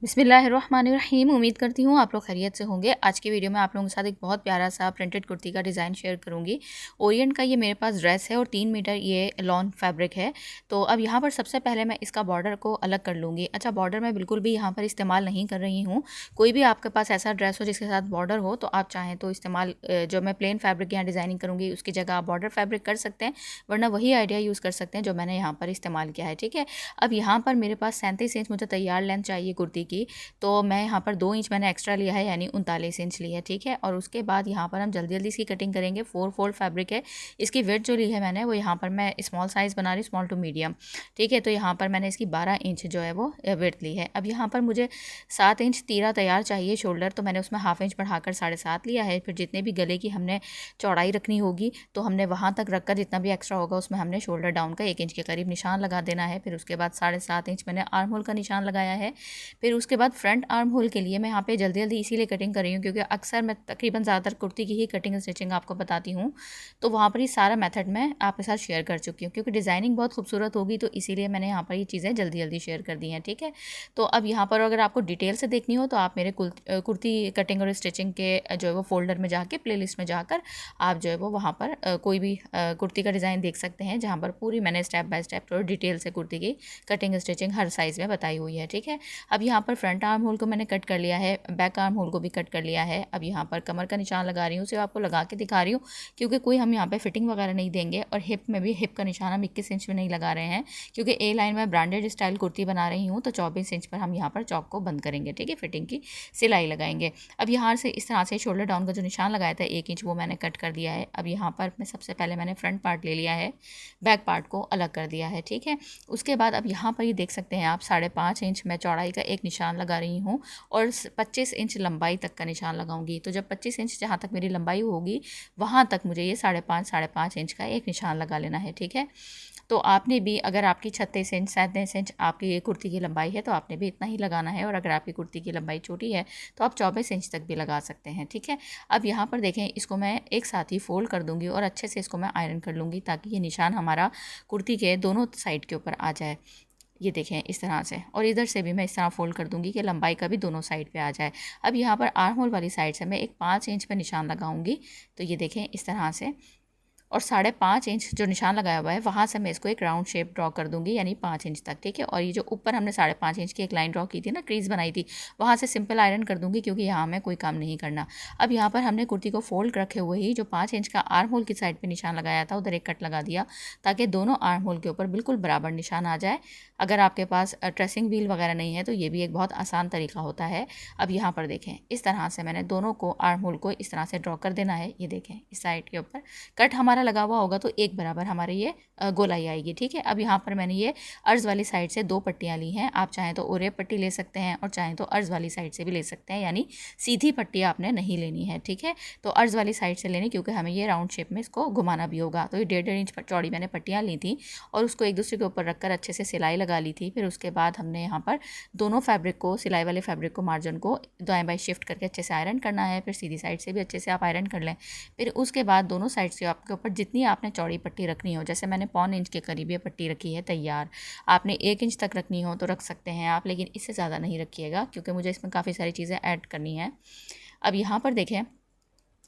बिस्मिल्लाहिर्रहमानिर्रहीम। उम्मीद करती हूँ आप लोग खैरियत से होंगे। आज की वीडियो में आप लोगों के साथ एक बहुत प्यारा सा प्रिंटेड कुर्ती का डिज़ाइन शेयर करूँगी। ओरिएंट का ये मेरे पास ड्रेस है और 3 मीटर ये लॉन फैब्रिक है। तो अब यहाँ पर सबसे पहले मैं इसका बॉर्डर को अलग कर लूँगी। अच्छा, बॉर्डर मैं बिल्कुल भी यहाँ पर इस्तेमाल नहीं कर रही हूँ। कोई भी आपके पास ऐसा ड्रेस हो जिसके साथ बॉर्डर हो तो आप चाहें तो इस्तेमाल जो मैं प्लेन फैब्रिक यहाँ डिज़ाइनिंग करूँगी उसकी जगह आप बॉर्डर फैब्रिक कर सकते हैं, वरना वही आइडिया यूज़ कर सकते हैं जो मैंने यहाँ पर इस्तेमाल किया है। ठीक है, अब यहाँ पर मेरे पास 37 इंच मुझे तैयार लेंथ चाहिए कुर्ती की। तो मैं यहाँ पर 2 इंच मैंने एक्स्ट्रा लिया है, यानी 39 इंच लिया है। ठीक है, और उसके बाद यहाँ पर हम जल्दी जल्दी इसकी कटिंग करेंगे। 4 फोल्ड फैब्रिक है। इसकी विड्थ जो ली है मैंने वो यहाँ पर मैं स्मॉल साइज़ बना रही हूँ, स्मॉल टू मीडियम। ठीक है, तो यहाँ पर मैंने इसकी 12 इंच जो है वो विड्थ ली है। अब यहाँ पर मुझे 7 इंच तीरा तैयार चाहिए शोल्डर, तो मैंने उसमें हाफ इंच बढ़ाकर 7.5 लिया है। फिर जितने भी गले की हमने चौड़ाई रखनी होगी तो हमने वहाँ तक रखकर जितना भी एक्स्ट्रा होगा उसमें हमने शोल्डर डाउन का 1 इंच के करीब निशान लगा देना है। फिर उसके बाद 7.5 इंच मैंने आर्म होल का निशान लगाया है। फिर उसके बाद फ्रंट आर्म होल के लिए मैं यहाँ पे जल्दी जल्दी इसीलिए कटिंग कर रही हूँ क्योंकि अक्सर मैं तकरीबन ज़्यादातर कुर्ती की ही कटिंग स्टिचिंग आपको बताती हूँ, तो वहाँ पर ये सारा मेथड मैं आपके साथ शेयर कर चुकी हूँ क्योंकि डिज़ाइनिंग बहुत खूबसूरत होगी, तो इसीलिए मैंने यहाँ पर ये चीज़ें जल्दी जल्दी शेयर कर दी हैं। ठीक है, तो अब यहाँ पर अगर आपको डिटेल से देखनी हो तो आप मेरे कुर्ती कटिंग और स्टिचिंग के जो है वो फोल्डर में जाके प्लेलिस्ट में जाकर आप जो है वो वहाँ पर कोई भी कुर्ती का डिज़ाइन देख सकते हैं, जहाँ पर पूरी मैंने स्टेप बाय स्टेप थोड़ी डिटेल से कुर्ती की कटिंग स्टिचिंग हर साइज़ में बताई हुई है। ठीक है, अब यहाँ पर फ्रंट आर्म होल को मैंने कट कर लिया है, बैक आर्म होल को भी कट कर लिया है। अब यहाँ पर कमर का निशान लगा रही हूँ, सिर्फ आपको लगा के दिखा रही हूँ क्योंकि कोई हम यहाँ पे फिटिंग वगैरह नहीं देंगे। और हिप में भी हिप का निशान हम 21 इंच में नहीं लगा रहे हैं क्योंकि ए लाइन में ब्रांडेड स्टाइल कुर्ती बना रही हूँ, तो 24 इंच पर हम यहाँ पर चौक को बंद करेंगे। ठीक है, फिटिंग की सिलाई लगाएंगे। अब यहाँ से इस तरह से शोल्डर डाउन का जो निशान लगाया था 1 इंच, वो मैंने कट कर दिया है। अब यहाँ पर मैं सबसे पहले मैंने फ्रंट पार्ट ले लिया है, बैक पार्ट को अलग कर दिया है। ठीक है, उसके बाद अब यहाँ पर ये देख सकते हैं आप 5.5 इंच मैं चौड़ाई का एक निशान लगा रही हूँ और 25 इंच लंबाई तक का निशान लगाऊंगी। तो जब 25 इंच जहाँ तक मेरी लंबाई होगी वहाँ तक मुझे ये 5.5 इंच का एक निशान लगा लेना है। ठीक है, तो आपने भी, अगर आपकी 36 इंच 37 इंच आपकी ये कुर्ती की लंबाई है तो आपने भी इतना ही लगाना है, और अगर आपकी कुर्ती की लंबाई छोटी है तो आप 24 इंच तक भी लगा सकते हैं। ठीक है, अब यहाँ पर देखें, इसको मैं एक साथ ही फोल्ड कर दूँगी और अच्छे से इसको मैं आयरन कर लूँगी ताकि ये निशान हमारा कुर्ती के दोनों साइड के ऊपर आ जाए। ये देखें इस तरह से, और इधर से भी मैं इस तरह फोल्ड कर दूंगी कि लंबाई का भी दोनों साइड पे आ जाए। अब यहाँ पर आर्म होल वाली साइड से मैं एक 5 इंच पे निशान लगाऊंगी, तो ये देखें इस तरह से, और 5.5 इंच जो निशान लगाया हुआ है वहाँ से मैं इसको एक राउंड शेप ड्रॉ कर दूंगी, यानी 5 इंच तक। ठीक है, और ये जो ऊपर हमने 5.5 इंच की एक लाइन ड्रॉ की थी ना, क्रीज बनाई थी, वहाँ से सिंपल आयरन कर दूंगी क्योंकि यहाँ मैं कोई काम नहीं करना। अब यहाँ पर हमने कुर्ती को फोल्ड रखे हुए ही जो 5 इंच का आर्म होल की साइड पर निशान लगाया था उधर एक कट लगा दिया ताकि दोनों आर्म होल के ऊपर बिल्कुल बराबर निशान आ जाए। अगर आपके पास ट्रेसिंग व्हील वगैरह नहीं है तो ये भी एक बहुत आसान तरीका होता है। अब यहाँ पर देखें इस तरह से मैंने दोनों को आर्म होल को इस तरह से ड्रॉ कर देना है। ये देखें इस साइड के ऊपर कट हमारा लगा हुआ होगा तो एक बराबर हमारे ये गोलाई आएगी। ठीक है, अब यहाँ पर मैंने ये अर्ज वाली साइड से 2 पट्टियाँ ली हैं। आप चाहें तो ओरे पट्टी ले सकते हैं और चाहें तो अर्ज वाली साइड से भी ले सकते हैं, यानी सीधी पट्टी आपने नहीं लेनी है। ठीक है, तो अर्ज वाली साइड से लेनी क्योंकि हमें ये राउंड शेप में इसको घुमाना भी होगा। तो ये 1.5 इंच चौड़ी मैंने पट्टियाँ ली थी और उसको एक दूसरे के ऊपर रखकर अच्छे से सिलाई लगा ली थी। फिर उसके बाद हमने यहाँ पर दोनों फैब्रिक को, सिलाई वाले फैब्रिक को, मार्जिन को दाएं बाएं शिफ्ट करके अच्छे से आयरन करना है। फिर सीधी साइड से भी अच्छे से आप आयरन कर लें। फिर उसके बाद दोनों साइड से आपके ऊपर जितनी आपने चौड़ी पट्टी रखनी हो, जैसे मैंने 1.25 इंच के करीब ये पट्टी रखी है तैयार, आपने 1 इंच तक रखनी हो तो रख सकते हैं आप, लेकिन इससे ज़्यादा नहीं रखिएगा क्योंकि मुझे इसमें काफ़ी सारी चीज़ें ऐड करनी है। अब यहाँ पर देखें,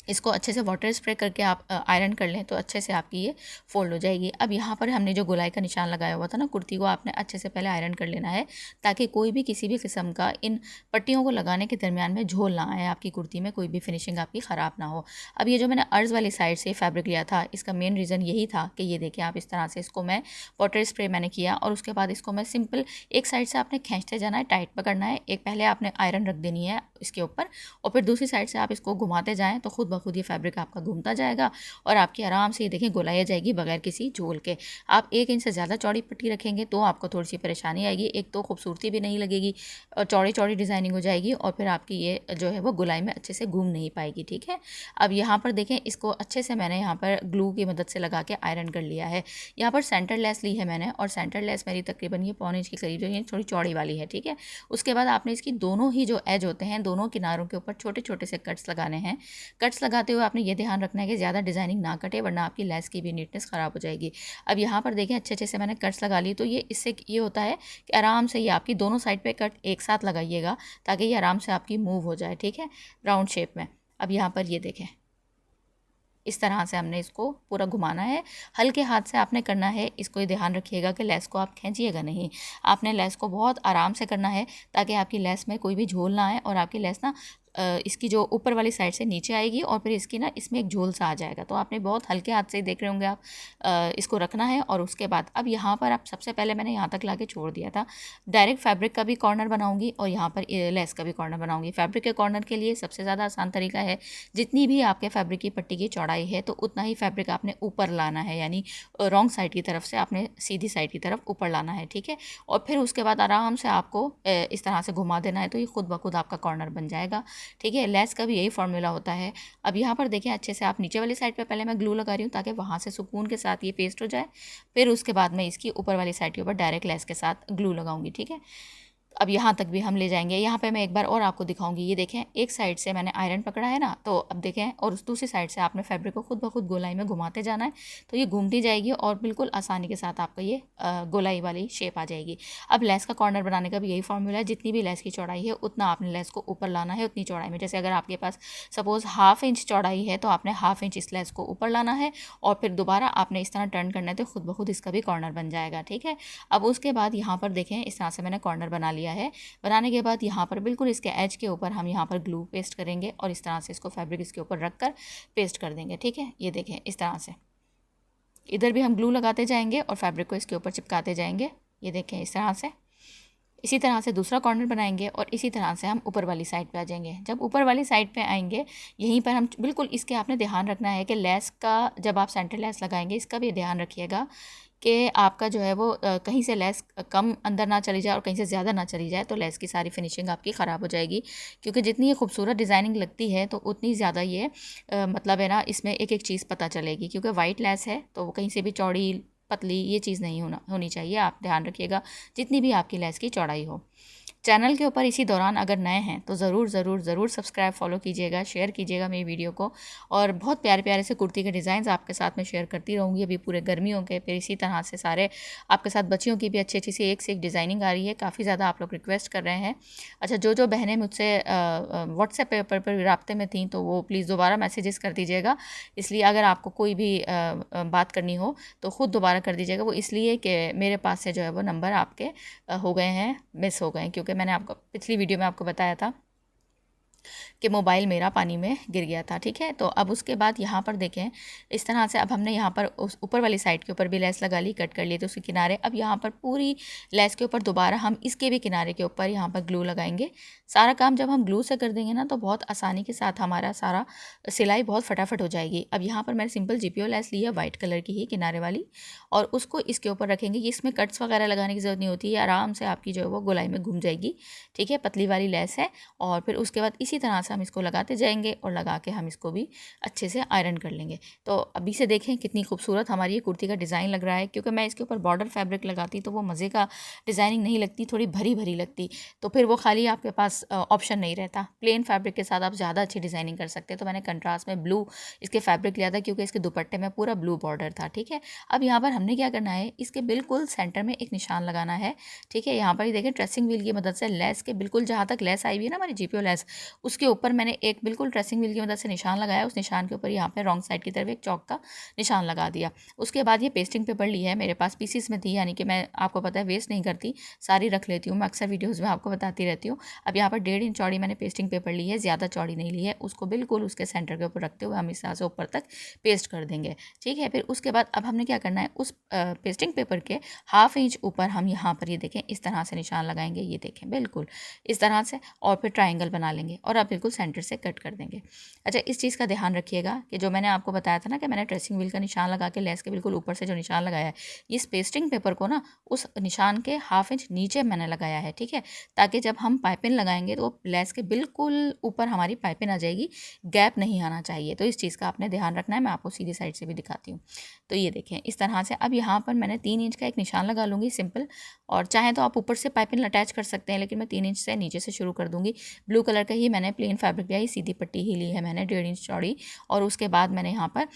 इसको अच्छे से वाटर स्प्रे करके आप आयरन कर लें तो अच्छे से आपकी ये फोल्ड हो जाएगी। अब यहाँ पर हमने जो गोलाई का निशान लगाया हुआ था ना, कुर्ती को आपने अच्छे से पहले आयरन कर लेना है ताकि कोई भी किसी भी किस्म का इन पट्टियों को लगाने के दरमियान में झोल ना आए, आपकी कुर्ती में कोई भी फिनिशिंग आपकी ख़राब ना हो। अब ये जो मैंने अर्ज वाली साइड से फैब्रिक लिया था, इसका मेन रीज़न यही था कि ये देखें आप इस तरह से इसको मैं वाटर स्प्रे मैंने किया और उसके बाद इसको मैं सिंपल एक साइड से आपने खींचते जाना है, टाइट पकड़ना है। एक पहले आपने आयरन रख देनी है इसके ऊपर और फिर दूसरी साइड से आप इसको घुमाते जाएँ तो खुद ब खुद ये फैब्रिक आपका घूमता जाएगा और आपकी आराम से ये देखें गोलाई जाएगी बगैर किसी झोल के। आप 1 इंच से ज़्यादा चौड़ी पट्टी रखेंगे तो आपको थोड़ी सी परेशानी आएगी, एक तो खूबसूरती भी नहीं लगेगी और चौड़ी चौड़ी डिज़ाइनिंग हो जाएगी और फिर आपकी ये जो है वो गोलाई में अच्छे से घूम नहीं पाएगी। ठीक है, अब यहाँ पर देखें, इसको अच्छे से मैंने यहाँ पर ग्लू की मदद से लगा के आयरन कर लिया है। यहाँ पर सेंटर लेस ली है मैंने और सेंटर लेस मेरी तकरीबन ये 1.25 इंच के करीब जो है थोड़ी चौड़ी वाली है। ठीक है, उसके बाद आपने इसकी दोनों ही जो एज होते हैं, दोनों किनारों के ऊपर छोटे छोटे से कट्स लगाने हैं। कट्स कट्स लगाते हुए आपने ये ध्यान रखना है कि ज़्यादा डिज़ाइनिंग ना कटे, वरना आपकी लेस की भी नीटनेस ख़राब हो जाएगी। अब यहाँ पर देखें अच्छे अच्छे से मैंने कट्स लगा लिए, तो ये इससे ये होता है कि आराम से ये आपकी दोनों साइड पे कट एक साथ लगाइएगा ताकि ये आराम से आपकी मूव हो जाए, ठीक है, राउंड शेप में। अब यहाँ पर ये देखें इस तरह से हमने इसको पूरा घुमाना है, हल्के हाथ से आपने करना है। इसको ये ध्यान रखिएगा कि लेस को आप खींचिएगा नहीं, आपने लेस को बहुत आराम से करना है ताकि आपकी लेस में कोई भी झोल ना आए और आपकी लेस ना इसकी जो ऊपर वाली साइड से नीचे आएगी और फिर इसकी ना इसमें एक झोल सा आ जाएगा। तो आपने बहुत हल्के हाथ से ही देख रहे होंगे आप इसको रखना है। और उसके बाद अब यहाँ पर आप सबसे पहले मैंने यहाँ तक लाके छोड़ दिया था, डायरेक्ट फैब्रिक का भी कॉर्नर बनाऊंगी और यहाँ पर लेस का भी कॉर्नर बनाऊंगी। फैब्रिक के कॉर्नर के लिए सबसे ज़्यादा आसान तरीका है, जितनी भी आपके फैब्रिक की पट्टी की चौड़ाई है तो उतना ही फैब्रिक आपने ऊपर लाना है, यानी रॉन्ग साइड की तरफ से आपने सीधी साइड की तरफ ऊपर लाना है, ठीक है। और फिर उसके बाद आराम से आपको इस तरह से घुमा देना है, तो ये खुद ब खुद आपका कॉर्नर बन जाएगा, ठीक है। लेस का भी यही फॉर्मूला होता है। अब यहाँ पर देखें अच्छे से, आप नीचे वाली साइड पे पहले मैं ग्लू लगा रही हूँ ताकि वहाँ से सुकून के साथ ये पेस्ट हो जाए, फिर उसके बाद मैं इसकी ऊपर वाली साइड के ऊपर डायरेक्ट लेस के साथ ग्लू लगाऊंगी, ठीक है। अब यहाँ तक भी हम ले जाएंगे। यहाँ पे मैं एक बार और आपको दिखाऊंगी, ये देखें एक साइड से मैंने आयरन पकड़ा है ना, तो अब देखें, और उस दूसरी साइड से आपने फैब्रिक को खुद ब खुद गोलाई में घुमाते जाना है, तो ये घूमती जाएगी और बिल्कुल आसानी के साथ आपका ये गोलाई वाली शेप आ जाएगी। अब लेस का कॉर्नर बनाने का भी यही फॉर्मूला है, जितनी भी लेस की चौड़ाई है उतना आपने लेस को ऊपर लाना है उतनी चौड़ाई में। जैसे अगर आपके पास सपोज 1/2 इंच चौड़ाई है तो आपने 1/2 इंच इस लेस को ऊपर लाना है और फिर दोबारा आपने इस तरह टर्न करना है, तो खुद ब खुद इसका भी कॉर्नर बन जाएगा, ठीक है। अब उसके बाद यहाँ पर देखें इस तरह से मैंने कॉर्नर बना लिया है। बनाने के बाद यहाँ पर बिल्कुल इसके एज के ऊपर हम यहाँ पर ग्लू पेस्ट करेंगे और इस तरह से इसको फैब्रिक इसके ऊपर रख कर पेस्ट कर देंगे, ठीक है। ये देखें इस तरह से इधर भी हम ग्लू लगाते जाएंगे और फैब्रिक को इसके ऊपर चिपकाते जाएंगे। ये देखें इस तरह से, इसी तरह से दूसरा कॉर्नर बनाएंगे और इसी तरह से हम ऊपर वाली साइड पे आ जाएंगे। जब ऊपर वाली साइड पे आएंगे यहीं पर हम बिल्कुल इसके आपने ध्यान रखना है कि लेस का जब आप सेंटर लेस लगाएंगे इसका भी ध्यान रखिएगा कि आपका जो है वो कहीं से लेस कम अंदर ना चली जाए और कहीं से ज़्यादा ना चली जाए, तो लेस की सारी फिनिशिंग आपकी ख़राब हो जाएगी। क्योंकि जितनी ये खूबसूरत डिज़ाइनिंग लगती है तो उतनी ज़्यादा ये मतलब है ना, इसमें एक एक चीज़ पता चलेगी। क्योंकि वाइट लेस है तो वो कहीं से भी चौड़ी पतली ये चीज़ नहीं होनी चाहिए, आप ध्यान रखिएगा जितनी भी आपकी लेस की चौड़ाई हो। चैनल के ऊपर इसी दौरान अगर नए हैं तो ज़रूर ज़रूर ज़रूर सब्सक्राइब फॉलो कीजिएगा, शेयर कीजिएगा मेरी वीडियो को। और बहुत प्यारे प्यारे से कुर्ती के डिज़ाइंस आपके साथ में शेयर करती रहूँगी अभी पूरे गर्मियों के। फिर इसी तरह से सारे आपके साथ बच्चियों की भी अच्छी अच्छी सी एक से एक डिज़ाइनिंग आ रही है, काफ़ी ज़्यादा आप लोग रिक्वेस्ट कर रहे हैं। अच्छा, जो बहनें मुझसे व्हाट्सएप पर रब्ते में थी तो वो प्लीज़ दोबारा मैसेजेस कर दीजिएगा। इसलिए अगर आपको कोई भी बात करनी हो तो ख़ुद दोबारा कर दीजिएगा। वो इसलिए कि मेरे पास से जो है वो नंबर आपके हो गए हैं, मिस हो गए हैं, क्योंकि मैंने आपको पिछली वीडियो में आपको बताया था कि मोबाइल मेरा पानी में गिर गया था, ठीक है। तो अब उसके बाद यहाँ पर देखें इस तरह से अब हमने यहाँ पर उस ऊपर वाली साइड के ऊपर भी लेस लगा ली, कट कर लिए तो उसके किनारे। अब यहाँ पर पूरी लेस के ऊपर दोबारा हम इसके भी किनारे के ऊपर यहाँ पर ग्लू लगाएंगे। सारा काम जब हम ग्लू से कर देंगे ना तो बहुत आसानी के साथ हमारा सारा सिलाई बहुत फटाफट हो जाएगी। अब यहाँ पर मैंने सिंपल जीपीओ लेस ली है वाइट कलर की ही किनारे वाली, और उसको इसके ऊपर रखेंगे। इसमें कट्स वगैरह लगाने की ज़रूरत नहीं होती है, आराम से आपकी जो है वो गोलाई में घूम जाएगी, ठीक है। पतली वाली लेस है। और फिर उसके बाद इसी तरह से हम इसको लगाते जाएंगे और लगा के हम इसको भी अच्छे से आयरन कर लेंगे। तो अभी से देखें कितनी खूबसूरत हमारी ये कुर्ती का डिज़ाइन लग रहा है। क्योंकि मैं इसके ऊपर बॉर्डर फैब्रिक लगाती तो वो मज़े का डिज़ाइनिंग नहीं लगती, थोड़ी भरी भरी लगती, तो फिर वो खाली आपके पास ऑप्शन नहीं रहता। प्लेन फैब्रिक के साथ आप ज़्यादा अच्छी डिज़ाइनिंग कर सकते हैं। तो मैंने कंट्रास्ट में ब्लू इसके फैब्रिक लिया था क्योंकि इसके दुपट्टे में पूरा ब्लू बॉर्डर था, ठीक है। अब यहाँ पर हमने क्या करना है, इसके बिल्कुल सेंटर में एक निशान लगाना है, ठीक है। यहाँ पर ही देखें ट्रेसिंग व्हील की मदद से लेस के बिल्कुल जहाँ तक लेस आई हुई है ना हमारी जीपीओ लेस, उसके ऊपर मैंने एक बिल्कुल ट्रेसिंग व्हील की मदद से निशान लगाया। उस निशान के ऊपर यहाँ पे रॉन्ग साइड की तरफ एक चौक का निशान लगा दिया। उसके बाद ये पेस्टिंग पेपर ली है, मेरे पास पीसीस में थी, यानी कि मैं आपको पता है वेस्ट नहीं करती, सारी रख लेती हूँ, मैं अक्सर वीडियोज़ में आपको बताती रहती हूँ। अब यहाँ पर 1.5 इंच चौड़ी मैंने पेस्टिंग पेपर ली है, ज़्यादा चौड़ी नहीं ली है। उसको बिल्कुल उसके सेंटर के ऊपर रखते हुए हम इस तरह से ऊपर तक पेस्ट कर देंगे, ठीक है। फिर उसके बाद अब हमने क्या करना है, उस पेस्टिंग पेपर के 1/2 इंच ऊपर हम यहाँ पर ये देखें इस तरह से निशान लगाएंगे, ये देखें बिल्कुल इस तरह से, और फिर ट्राइंगल बना लेंगे और अब बिल्कुल सेंटर से कट कर देंगे। अच्छा, इस चीज़ का ध्यान रखिएगा कि जो मैंने आपको बताया था ना कि मैंने ट्रेसिंग व्हील का निशान लगा के लेस के बिल्कुल ऊपर से जो निशान लगाया है, इस पेस्टिंग पेपर को ना उस निशान के 1/2 इंच नीचे मैंने लगाया है, ठीक है, ताकि जब हम पाइपिंग लगाएंगे तो लेस के बिल्कुल ऊपर हमारी पाइपिंग आ जाएगी, गैप नहीं आना चाहिए। तो इस चीज़ का आपने ध्यान रखना है। मैं आपको सीधी साइड से भी दिखाती हूँ। तो ये देखें इस तरह से। अब यहाँ पर मैंने 3 इंच का एक निशान लगा लूँगी सिंपल, और चाहें तो आप ऊपर से पाइपिंग अटैच कर सकते हैं, लेकिन मैं 3 इंच से नीचे से शुरू कर दूँगी। ब्लू कलर का ही मैंने प्लेन फैब्रिक या सीधी पट्टी ही ली है मैंने 1.5 इंच चौड़ी। और उसके बाद मैंने यहाँ पर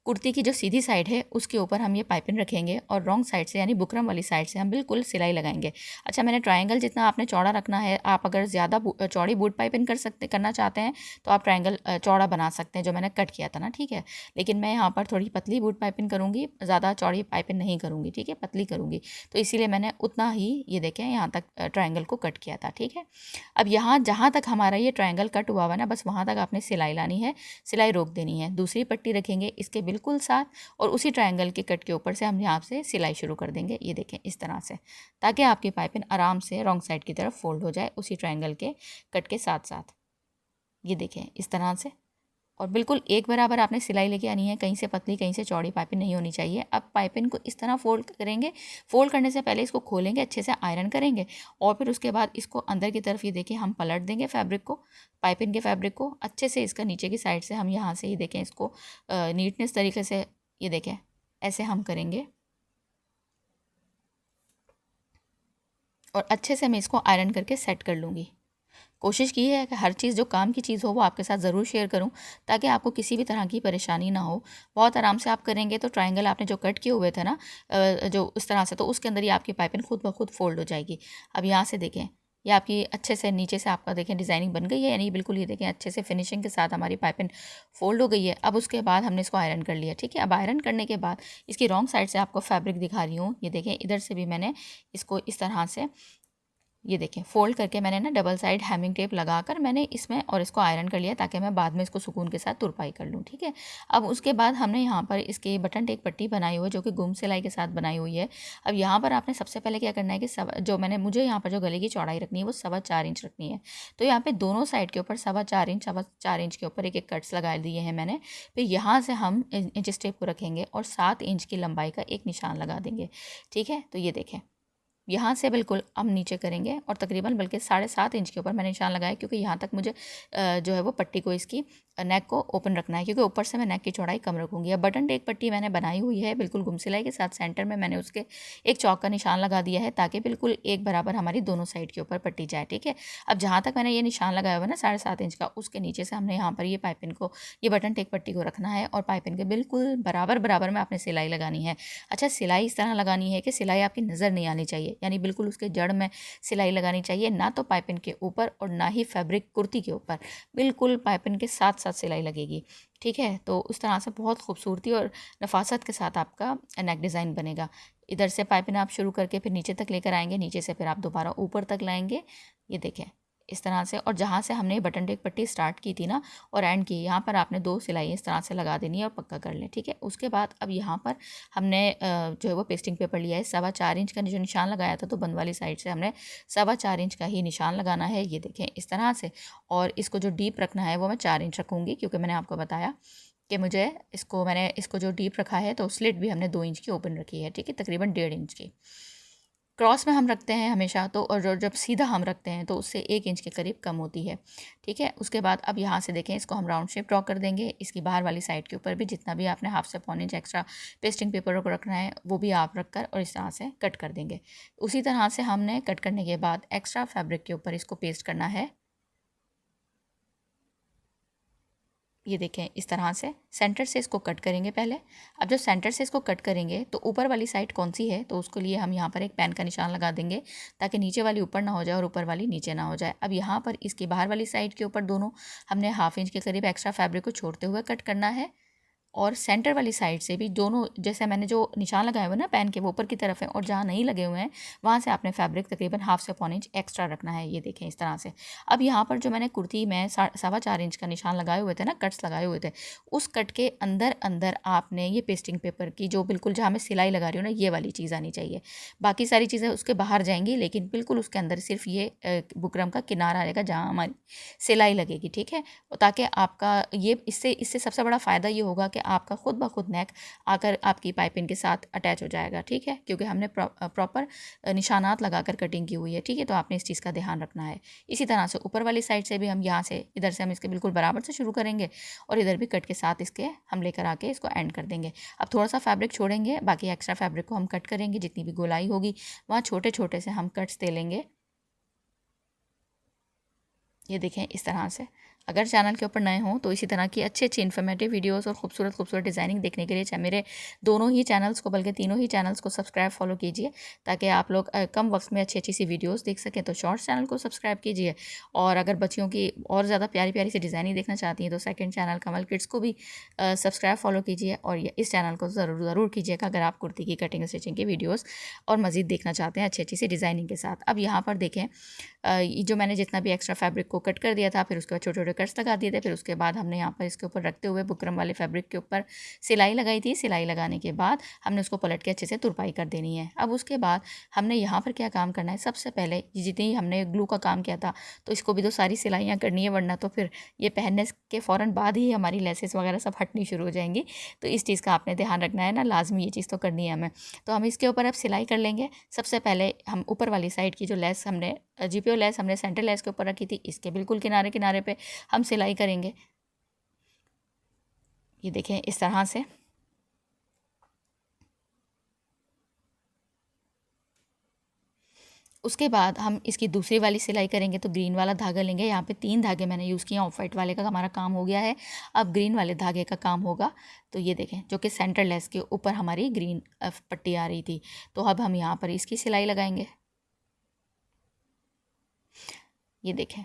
कुर्ती की जो सीधी साइड है उसके ऊपर हम ये पाइपिंग रखेंगे और रॉन्ग साइड से यानी बुकरम वाली साइड से हम बिल्कुल सिलाई लगाएंगे। अच्छा, मैंने ट्रायंगल जितना आपने चौड़ा रखना है, आप अगर ज़्यादा चौड़ी बूट पाइपिंग करना चाहते हैं तो आप ट्रायंगल चौड़ा बना सकते हैं, जो मैंने कट किया था ना, ठीक है। लेकिन मैं यहाँ पर थोड़ी पतली बूट पाइपिंग करूँगी, ज़्यादा चौड़ी पाइपिंग नहीं करूँगी, ठीक है, पतली करूँगी। तो इसीलिए मैंने उतना ही ये देखें यहाँ तक ट्रायंगल को कट किया था, ठीक है। अब यहाँ जहाँ तक हमारा ये ट्रायंगल कट हुआ ना, बस वहाँ तक आपने सिलाई लानी है, सिलाई रोक देनी है। दूसरी पट्टी रखेंगे इसके बिल्कुल साथ और उसी ट्रायंगल के कट के ऊपर से हम यहाँ से सिलाई शुरू कर देंगे, ये देखें इस तरह से, ताकि आपकी पाइपिंग आराम से रॉन्ग साइड की तरफ फोल्ड हो जाए उसी ट्रायंगल के कट के साथ साथ। ये देखें इस तरह से, और बिल्कुल एक बराबर आपने सिलाई लेके आनी है, कहीं से पतली कहीं से चौड़ी पाइपिंग नहीं होनी चाहिए। अब पाइपिंग को इस तरह फोल्ड करेंगे, फोल्ड करने से पहले इसको खोलेंगे, अच्छे से आयरन करेंगे और फिर उसके बाद इसको अंदर की तरफ ये देखिए हम पलट देंगे फैब्रिक को, पाइपिंग के फैब्रिक को अच्छे से इसका नीचे की साइड से हम यहाँ से ये देखें इसको नीटनेस तरीके से ये देखें ऐसे हम करेंगे और अच्छे से मैं इसको आयरन करके सेट कर लूँगी। कोशिश की है कि हर चीज़ जो काम की चीज़ हो वो आपके साथ ज़रूर शेयर करूं, ताकि आपको किसी भी तरह की परेशानी ना हो। बहुत आराम से आप करेंगे तो ट्रायंगल आपने जो कट किए हुए थे ना जो उस तरह से, तो उसके अंदर ही आपकी पाइपिंग खुद ब खुद फोल्ड हो जाएगी। अब यहाँ से देखें ये आपकी अच्छे से नीचे से आपका देखें डिज़ाइनिंग बन गई है, यानी बिल्कुल ये देखें अच्छे से फिनिशिंग के साथ हमारी पाइपिंग फोल्ड हो गई है। अब उसके बाद हमने इसको आयरन कर लिया, ठीक है। अब आयरन करने के बाद इसकी रॉन्ग साइड से आपको फैब्रिक दिखा रही हूँ, ये देखें इधर से भी मैंने इसको इस तरह से ये देखें फोल्ड करके मैंने ना डबल साइड हैमिंग टेप लगाकर मैंने इसमें और इसको आयरन कर लिया, ताकि मैं बाद में इसको सुकून के साथ तुरपाई कर लूँ, ठीक है। अब उसके बाद हमने यहाँ पर इसके बटन टेक पट्टी बनाई हुई है, जो कि गुम सिलाई के साथ बनाई हुई है। अब यहाँ पर आपने सबसे पहले क्या करना है कि मुझे यहाँ पर जो गले की चौड़ाई रखनी है वो 4.25 इंच रखनी है। तो यहाँ पर दोनों साइड के ऊपर 4.25 इंच के ऊपर एक एक कट्स लगा दिए हैं मैंने। फिर यहाँ से हम इंच टेप को रखेंगे और 7 इंच की लंबाई का एक निशान लगा देंगे, ठीक है। तो ये देखें यहाँ से बिल्कुल हम नीचे करेंगे और तकरीबन बल्कि 7.5 इंच के ऊपर मैंने निशान लगाया, क्योंकि यहाँ तक मुझे जो है वो पट्टी को इसकी नेक को ओपन रखना है, क्योंकि ऊपर से मैं नेक की चौड़ाई कम रखूँगी। अब बटन टेक पट्टी मैंने बनाई हुई है बिल्कुल गुम सिलाई के साथ, सेंटर में मैंने उसके एक चौक का निशान लगा दिया है, ताकि बिल्कुल एक बराबर हमारी दोनों साइड के ऊपर पट्टी जाए, ठीक है। अब जहाँ तक मैंने ये निशान लगाया हुआ ना 7.5 इंच का, उसके नीचे से हमने यहाँ पर ये पाइपिंग को, ये बटन टेक पट्टी को रखना है और पाइपिंग के बिल्कुल बराबर बराबर में आपने सिलाई लगानी है। अच्छा, सिलाई इस तरह लगानी है कि सिलाई आपकी नज़र नहीं आनी चाहिए, यानी बिल्कुल उसके जड़ में सिलाई लगानी चाहिए, ना तो पाइपिंग के ऊपर और ना ही फैब्रिक कुर्ती के ऊपर, बिल्कुल पाइपिंग के साथ साथ सिलाई लगेगी, ठीक है। तो उस तरह से बहुत खूबसूरती और नफासत के साथ आपका नेक डिज़ाइन बनेगा। इधर से पाइपिंग आप शुरू करके फिर नीचे तक लेकर आएंगे, नीचे से फिर आप दोबारा ऊपर तक लाएंगे, ये देखें इस तरह से। और जहाँ से हमने बटन टेक पट्टी स्टार्ट की थी ना और एंड की, यहाँ पर आपने 2 सिलाई इस तरह से लगा देनी है और पक्का कर लें, ठीक है। उसके बाद अब यहाँ पर हमने जो है वो पेस्टिंग पेपर लिया है, 4.25 इंच का जो निशान लगाया था, तो बंद वाली साइड से हमने 4.25 इंच का ही निशान लगाना है, ये देखें इस तरह से। और इसको जो डीप रखना है वो मैं 4 इंच रखूँगी, क्योंकि मैंने आपको बताया कि मैंने इसको जो डीप रखा है, तो स्लिट भी हमने 2 इंच की ओपन रखी है, ठीक है, तकरीबन 1.5 इंच की। क्रॉस में हम रखते हैं हमेशा, तो और जब सीधा हम रखते हैं तो उससे 1 इंच के करीब कम होती है, ठीक है। उसके बाद अब यहाँ से देखें इसको हम राउंड शेप ड्रॉ कर देंगे। इसकी बाहर वाली साइड के ऊपर भी जितना भी आपने 1/2 से 1.25 इंच एक्स्ट्रा पेस्टिंग पेपर को रखना है वो भी आप रख कर और इस तरह से कट कर देंगे। उसी तरह से हमने कट करने के बाद एक्स्ट्रा फैब्रिक के ऊपर इसको पेस्ट करना है, ये देखें इस तरह से सेंटर से इसको कट करेंगे पहले। अब जब सेंटर से इसको कट करेंगे तो ऊपर वाली साइड कौन सी है, तो उसके लिए हम यहाँ पर एक पेन का निशान लगा देंगे, ताकि नीचे वाली ऊपर ना हो जाए और ऊपर वाली नीचे ना हो जाए। अब यहाँ पर इसकी बाहर वाली साइड के ऊपर दोनों हमने 1/2 इंच के करीब एक्स्ट्रा फैब्रिक को छोड़ते हुए कट करना है, और सेंटर वाली साइड से भी दोनों, जैसे मैंने जो निशान लगाए हुए ना पेन के, वो ऊपर की तरफ है और जहाँ नहीं लगे हुए हैं वहाँ से आपने फैब्रिक तकरीबन 1/2 से 1 इंच एक्स्ट्रा रखना है, ये देखें इस तरह से। अब यहाँ पर जो मैंने कुर्ती में 4.25 इंच का निशान लगाए हुए थे ना, कट्स लगाए हुए थे, उस कट के अंदर अंदर आपने ये पेस्टिंग पेपर की जो बिल्कुल जहाँ मैं सिलाई लगा रही हूँ ना, ये वाली चीज़ आनी चाहिए। बाकी सारी चीज़ें उसके बाहर जाएंगी, लेकिन बिल्कुल उसके अंदर सिर्फ ये बुकरम का किनारा आएगा जहाँ हमारी सिलाई लगेगी, ठीक है। ताकि आपका ये इससे इससे सबसे बड़ा फ़ायदा ये होगा कि आपका खुद ब खुद नेक आकर आपकी पाइपिंग के साथ अटैच हो जाएगा, ठीक है, क्योंकि हमने प्रॉपर निशानात लगाकर कटिंग की हुई है, ठीक है। तो आपने इस चीज़ का ध्यान रखना है। इसी तरह से ऊपर वाली साइड से भी हम यहाँ से इधर से हम इसके बिल्कुल बराबर से शुरू करेंगे और इधर भी कट के साथ इसके हम लेकर आके इसको एंड कर देंगे। अब थोड़ा सा फैब्रिक छोड़ेंगे, बाकी एक्स्ट्रा फैब्रिक को हम कट करेंगे, जितनी भी गोलाई होगी वहाँ छोटे छोटे से हम कट्स दे लेंगे ये देखें इस तरह से। अगर चैनल के ऊपर नए हों तो इसी तरह की अच्छी अच्छी इन्फॉर्मेटिव वीडियोस और खूबसूरत खूबसूरत डिज़ाइनिंग देखने के लिए चाहे मेरे दोनों ही चैनल्स को, बल्कि तीनों ही चैनल्स को सब्सक्राइब फॉलो कीजिए, ताकि आप लोग कम वक्त में अच्छी अच्छी सी वीडियोस देख सकें। तो शॉर्ट्स चैनल को सब्सक्राइब कीजिए, और अगर बच्चियों की और ज़्यादा प्यारी प्यारी सी डिज़ाइनिंग देखना चाहती हैं तो सेकंड चैनल कमल किड्स को भी सब्सक्राइब फॉलो कीजिए, और इस चैनल को ज़रूर कीजिएगा अगर आप कुर्ती की कटिंग स्टिचिंग की वीडियोज़ और मज़ीद देखना चाहते हैं अच्छी अच्छी सी डिज़ाइनिंग के साथ। अब यहाँ पर देखें, ये जो मैंने जितना भी एक्स्ट्रा फैब्रिक को कट कर दिया था, फिर उसके बाद छोटे छोटे कट्स लगा दिए थे, फिर उसके बाद हमने यहाँ पर इसके ऊपर रखते हुए बुकरम वाले फैब्रिक के ऊपर सिलाई लगाई थी। सिलाई लगाने के बाद हमने उसको पलट के अच्छे से तुरपाई कर देनी है। अब उसके बाद हमने यहाँ पर क्या काम करना है, सबसे पहले जितनी हमने ग्लू का काम किया था तो इसको भी तो सारी सिलाइयाँ करनी है, वरना तो फिर ये पहनने के फ़ौरन बाद ही हमारी लेसेस वगैरह सब हटनी शुरू हो जाएंगी। तो इस चीज़ का आपने ध्यान रखना है ना, लाजमी ये चीज़ तो करनी है हमें। तो हम इसके ऊपर अब सिलाई कर लेंगे। सबसे पहले हम ऊपर वाली साइड की जो लेस हमने जीपीओ लेस हमने सेंटर लेस के ऊपर रखी थी, इसके बिल्कुल किनारे किनारे पे हम सिलाई करेंगे। ये देखें इस तरह से। उसके बाद हम इसकी दूसरी वाली सिलाई करेंगे। तो ग्रीन वाला धागा लेंगे, यहाँ पे 3 धागे मैंने यूज़ किए। ऑफ वाइट वाले का हमारा काम हो गया है, अब ग्रीन वाले धागे का काम होगा। तो ये देखें, जो कि सेंटर लेस के ऊपर हमारी ग्रीन पट्टी आ रही थी, तो अब हम यहाँ पर इसकी सिलाई लगाएंगे। ये देखें।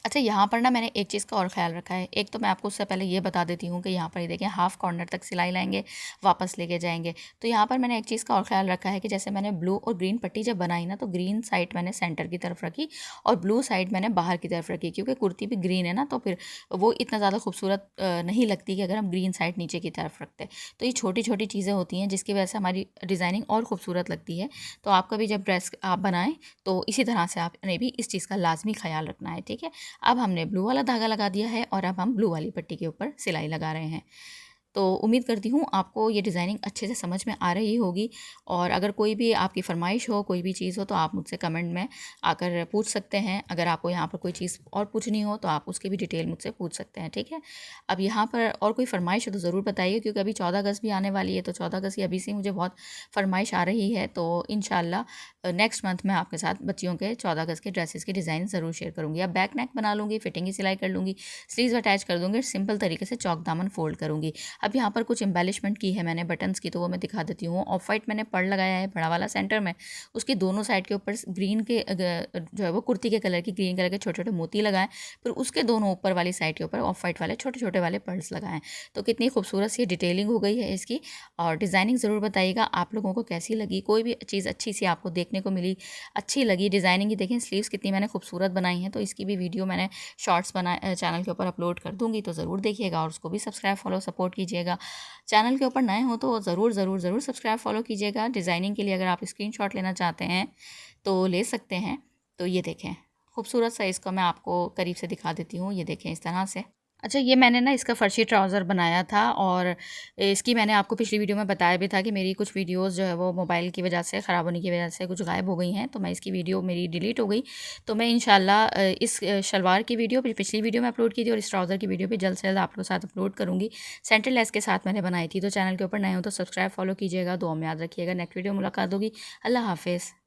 अच्छा, यहाँ पर ना मैंने एक चीज़ का और ख़्याल रखा है। एक तो मैं आपको उससे पहले ये बता देती हूँ कि यहाँ पर ये देखें, हाफ़ कॉर्नर तक सिलाई लाएंगे, वापस लेके जाएंगे। तो यहाँ पर मैंने एक चीज़ का और ख़्याल रखा है कि जैसे मैंने ब्लू और ग्रीन पट्टी जब बनाई ना, तो ग्रीन साइड मैंने सेंटर की तरफ रखी और ब्लू साइड मैंने बाहर की तरफ रखी, क्योंकि कुर्ती भी ग्रीन है ना, तो फिर वो इतना ज़्यादा खूबसूरत नहीं लगती कि अगर हम ग्रीन साइड नीचे की तरफ रखते। तो ये छोटी छोटी चीज़ें होती हैं जिसकी वजह से हमारी डिज़ाइनिंग और खूबसूरत लगती है। तो आपका भी जब ड्रेस आप बनाएं तो इसी तरह से आपने भी इस चीज़ का लाजमी ख्याल रखना है, ठीक है। अब हमने ब्लू वाला धागा लगा दिया है और अब हम ब्लू वाली पट्टी के ऊपर सिलाई लगा रहे हैं। तो उम्मीद करती हूँ आपको ये डिज़ाइनिंग अच्छे से समझ में आ रही होगी, और अगर कोई भी आपकी फ़रमाइश हो, कोई भी चीज़ हो, तो आप मुझसे कमेंट में आकर पूछ सकते हैं। अगर आपको यहाँ पर कोई चीज़ और पूछनी हो तो आप उसकी भी डिटेल मुझसे पूछ सकते हैं, ठीक है। अब यहाँ पर और कोई फ़रमाइश हो तो ज़रूर बताइए, क्योंकि अभी 14 अगस्त भी आने वाली है, तो 14 अगस्त की अभी से मुझे बहुत फ़रमाइश आ रही है। तो इंशाल्लाह नेक्स्ट मंथ मैं आपके साथ बच्चियों के 14 अगस्त के ड्रेसेस की डिज़ाइन ज़रूर शेयर करूँगी। अब बैक नेक बना लूँगी, फिटिंग की सिलाई कर लूँगी, स्लीव्स अटैच कर दूँगी, सिंपल तरीके से चौक दामन फोल्ड करूँगी। अब यहाँ पर कुछ एम्बेलिशमेंट की है मैंने बटन्स की, तो वो मैं दिखा देती हूँ। ऑफ वाइट मैंने पर्ल लगाया है बड़ा वाला सेंटर में, उसकी दोनों साइड के ऊपर ग्रीन के जो है वो कुर्ती के कलर की ग्रीन कलर के छोटे छोटे मोती लगाएं, फिर उसके दोनों ऊपर वाली साइड के ऊपर ऑफ वाइट वाले छोटे छोटे वाले पर्ल्स लगाएं। तो कितनी खूबसूरत सी डिटेलिंग हो गई है इसकी। और डिज़ाइनिंग ज़रूर बताइएगा आप लोगों को कैसी लगी, कोई भी चीज़ अच्छी सी आपको देखने को मिली, अच्छी लगी डिज़ाइनिंग की। देखें स्लीव्स कितनी मैंने खूबसूरत बनाई हैं, तो इसकी भी वीडियो मैंने शॉर्ट्स बना चैनल के ऊपर अपलोड कर दूँगी, तो ज़रूर देखिएगा और उसको भी सब्सक्राइब फॉलो सपोर्ट कीजिएगा। चैनल के ऊपर नए हो तो ज़रूर ज़रूर ज़रूर सब्सक्राइब फॉलो कीजिएगा। डिज़ाइनिंग के लिए अगर आप स्क्रीनशॉट लेना चाहते हैं तो ले सकते हैं। तो ये देखें खूबसूरत सा, इसको मैं आपको करीब से दिखा देती हूँ। ये देखें इस तरह से। अच्छा, ये मैंने ना इसका फ़र्शी ट्राउज़र बनाया था, और इसकी मैंने आपको पिछली वीडियो में बताया भी था कि मेरी कुछ वीडियोस जो है वो मोबाइल की वजह से, ख़राब होने की वजह से कुछ गायब हो गई हैं, तो मैं इसकी वीडियो मेरी डिलीट हो गई। तो मैं इंशाल्लाह इस शलवार की वीडियो पिछली वीडियो में अपलोड की थी, और इस ट्राउज़र की वीडियो भी जल्द से जल्द आप लोगों के साथ अपलोड करूँगी। सेंटर लेस के साथ मैंने बनाई थी। तो चैनल के ऊपर नए हो तो सब्सक्राइब फॉलो कीजिएगा, दुआ में याद रखिएगा। नेक्स्ट वीडियो मुलाकात होगी। अल्लाह हाफिज़।